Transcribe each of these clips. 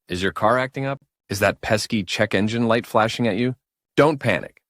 Is your car acting up? Is that pesky check engine light flashing at you? Don't panic.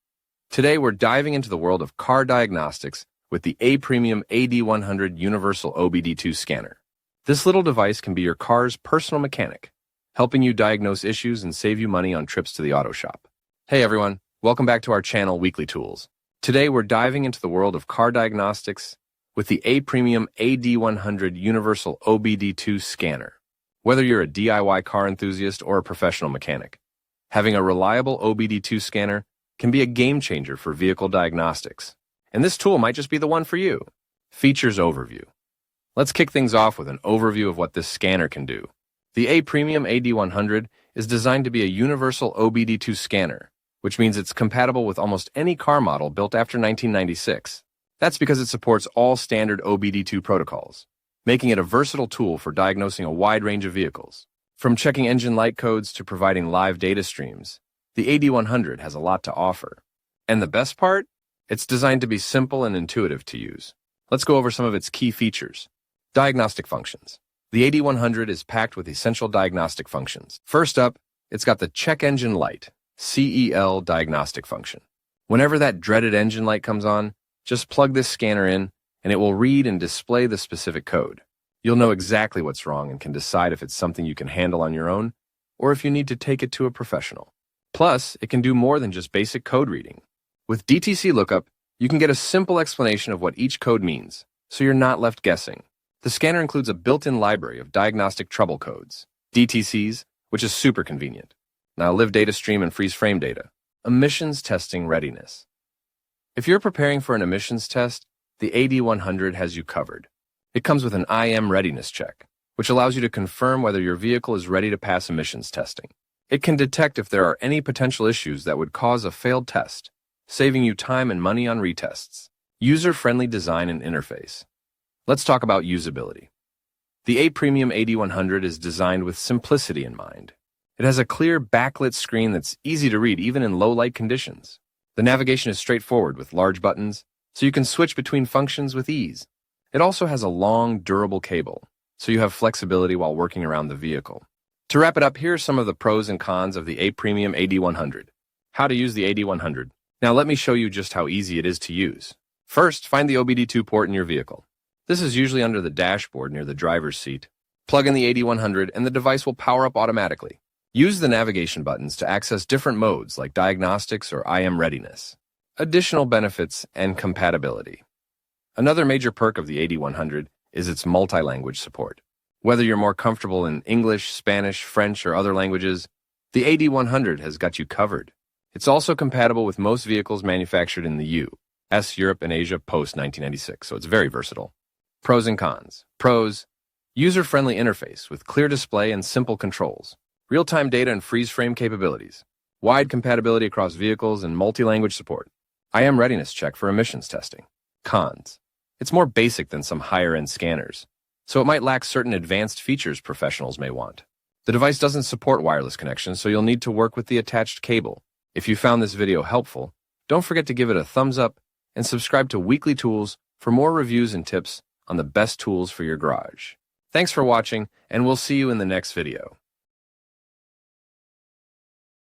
Today we're diving into the world of car diagnostics with the A-Premium AD100 Universal OBD2 Scanner. This little device can be your car's personal mechanic, helping you diagnose issues and save you money on trips to the auto shop. Hey everyone, welcome back to our channel, Weekly Tools. Today we're diving into the world of car diagnostics with the A-Premium AD100 Universal OBD2 Scanner. Whether you're a DIY car enthusiast or a professional mechanic, having a reliable OBD2 scanner can be a game changer for vehicle diagnostics. And this tool might just be the one for you. Features overview. Let's kick things off with an overview of what this scanner can do. The A-Premium AD100 is designed to be a universal OBD2 scanner, which means it's compatible with almost any car model built after 1996. That's because it supports all standard OBD2 protocols, making it a versatile tool for diagnosing a wide range of vehicles. From checking engine light codes to providing live data streams, the AD100 has a lot to offer. And the best part? It's designed to be simple and intuitive to use. Let's go over some of its key features. Diagnostic functions. The AD100 is packed with essential diagnostic functions. First up, it's got the check engine light, CEL diagnostic function. Whenever that dreaded engine light comes on, just plug this scanner in, and it will read and display the specific code. You'll know exactly what's wrong and can decide if it's something you can handle on your own or if you need to take it to a professional. Plus, it can do more than just basic code reading. With DTC Lookup, you can get a simple explanation of what each code means, so you're not left guessing. The scanner includes a built-in library of diagnostic trouble codes, DTCs, which is super convenient. Now, live data stream and freeze frame data. Emissions testing readiness. If you're preparing for an emissions test, the AD100 has you covered. It comes with an IM readiness check, which allows you to confirm whether your vehicle is ready to pass emissions testing. It can detect if there are any potential issues that would cause a failed test, saving you time and money on retests. User-friendly design and interface. Let's talk about usability. The A-Premium AD100 is designed with simplicity in mind. It has a clear backlit screen that's easy to read even in low-light conditions. The navigation is straightforward with large buttons, so you can switch between functions with ease. It also has a long, durable cable, so you have flexibility while working around the vehicle. To wrap it up, here are some of the pros and cons of the A-Premium AD100. How to use the AD100. Now let me show you just how easy it is to use. First, find the OBD2 port in your vehicle. This is usually under the dashboard near the driver's seat. Plug in the AD100 and the device will power up automatically. Use the navigation buttons to access different modes like diagnostics or IM readiness. Additional benefits and compatibility. Another major perk of the AD100 is its multi-language support. Whether you're more comfortable in English, Spanish, French, or other languages, the AD100 has got you covered. It's also compatible with most vehicles manufactured in the U.S., Europe, and Asia post-1996, so it's very versatile. Pros and cons. Pros: user-friendly interface with clear display and simple controls. Real-time data and freeze-frame capabilities. Wide compatibility across vehicles and multi-language support. IM readiness check for emissions testing. Cons: it's more basic than some higher-end scanners, so it might lack certain advanced features professionals may want. The device doesn't support wireless connections, so you'll need to work with the attached cable. If you found this video helpful, don't forget to give it a thumbs up and subscribe to Weekly Tools for more reviews and tips on the best tools for your garage. Thanks for watching, and we'll see you in the next video.